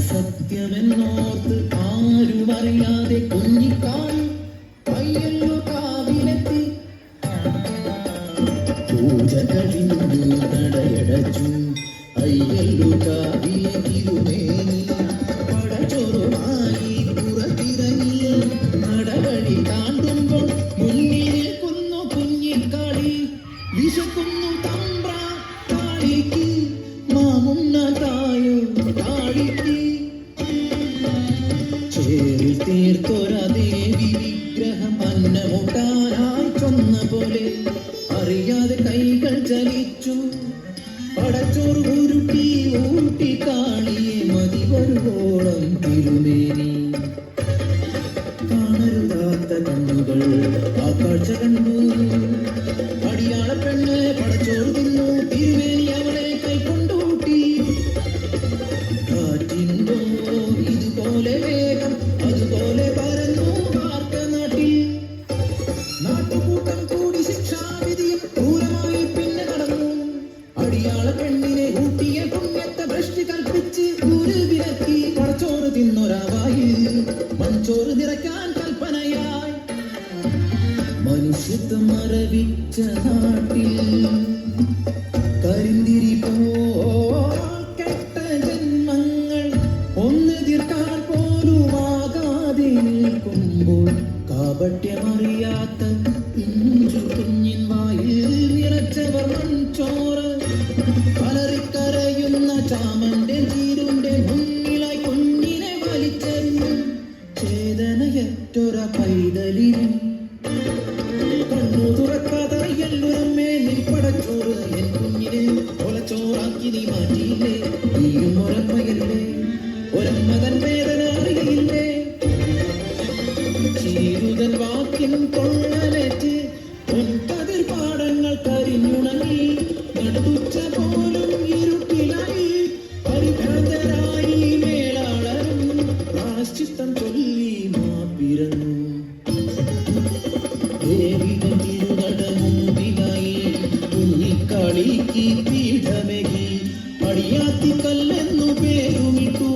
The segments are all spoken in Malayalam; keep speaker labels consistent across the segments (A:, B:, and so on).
A: സത്യമെന്നോർത്ത് ആരും അറിയാതെ കുഞ്ഞിക്കാൽ അയ്യല്ലോ കാവിലെത്തി പൂജ കഴിഞ്ഞു നടയടച്ചു അയ്യല്ലോ കാവിലെ തിരുമേനി പടച്ചോറുമായി പുറത്തിറങ്ങി നടവഴി താണ്ടുമ്പോൾ മുന്നിൽ നിൽക്കുന്നു കുഞ്ഞിക്കാളി വിശക്കുന്നു തമ്പ്ര കാളിക്ക് മാമുന്ന തായോ കാളിക്ക് ചേരിൽ തീർത്തൊരാ ദേവി വിഗ്രഹം അന്നമുട്ടാനായി ചൊന്ന പോലെ അറിയാതെ കൈകൾ ചലിച്ചു പടച്ചോറ് ഉരുട്ടി ഊട്ടി കാളിയെ മതി വരുവോളം തിരുമേനി കാണരുതാത്ത കണ്ണുകൾ ആ കാഴ്ച കണ്ടു അടിയാള പെണ്ണ് പടച്ചോറ് തിന്നു തിരുമേനി അവളെ കൈക്കൊണ്ടൂട്ടി കാറ്റിനുണ്ടോ ഇതുപോലെ വേഗം അതുപോലെ പരന്നു വാർത്ത നാട്ടിൽ നാട്ടുകൂട്ടം കൂടി ശിക്ഷാവിധിയും ക്രൂരമായി പിന്നെ നടന്നു അടിയാള പെണ്ണിനെ ഊട്ടിയ പുണ്യത്തെ ഭ്രഷ്ടി കൽപ്പിച്ച് ഊര് വിലക്കി പടച്ചോറ് തിന്നൊരാവായി മൺചോറ് നിറയ്ക്കാൻ കൽപ്പനയായി മനുഷ്യത്വം മരവിച്ച നാട്ടിൽ കരിന്തിരി പോ കെട്ട ജന്മങ്ങൾ ഒന്ന് തീർക്കാൻ പോലുമാകാതെ നിൽക്കുമ്പോൾ കാപട്യമറിയാത്ത പിഞ്ചു കുഞ്ഞിൻ വായിൽ നിറച്ചവർ മൺചോറ് അലറിക്കരയുന്ന ചാമന്റെ ചീരുന്റെ മുന്നിലായി കുഞ്ഞിനെ വലിച്ചെറിഞ്ഞു ചേതനയറ്റൊര പൈതലിനും കണ്ണു തുറക്കാതറിയല്ലുരമ്മേ നിൽപ്പടച്ചോറ് എൻ കുഞ്ഞിനെ ഒലച്ചോറാക്കി നീ മാറ്റിയില്ലേ നീയും ഒരമ്മയല്ലേ ഒരമ്മ തൻ വേദന അറിയില്ലേ ചീരുതൻ വാക്കിൻ കൊള്ളലേറ്റ് പൊൻകതിർ പാടങ്ങൾ കരിഞ്ഞുണങ്ങി നടുച്ച പോലും ഇരുട്ടിലായി പരിഭ്രാന്തരായി മേലാളരും പ്രാശ്ചിത്തം ചൊല്ലി മാപ്പിരന്നു ദേവികൻ തിരുനടമുമ്പിലായി കുഞ്ഞിക്കാളിക്ക് പീഠമേകി അടിയാത്തിക്കല്ലെന്നു പേരുമിട്ടു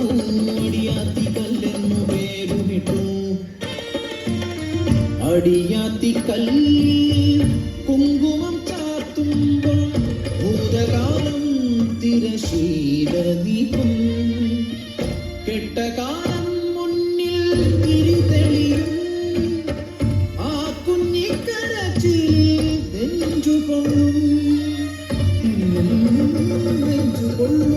A: അടിയാത്തിക്കല്ലെന്നു പേരുമിട്ടു അടിയാത്തിക്കല്ലിൽ കുങ്കുമം ചാർത്തുമ്പോൾ ഭൂതകാലം തിരശീല നീക്കും കെട്ടകാലം മുന്നിൽ തിരിതെളിയും ആ കൊള്ളു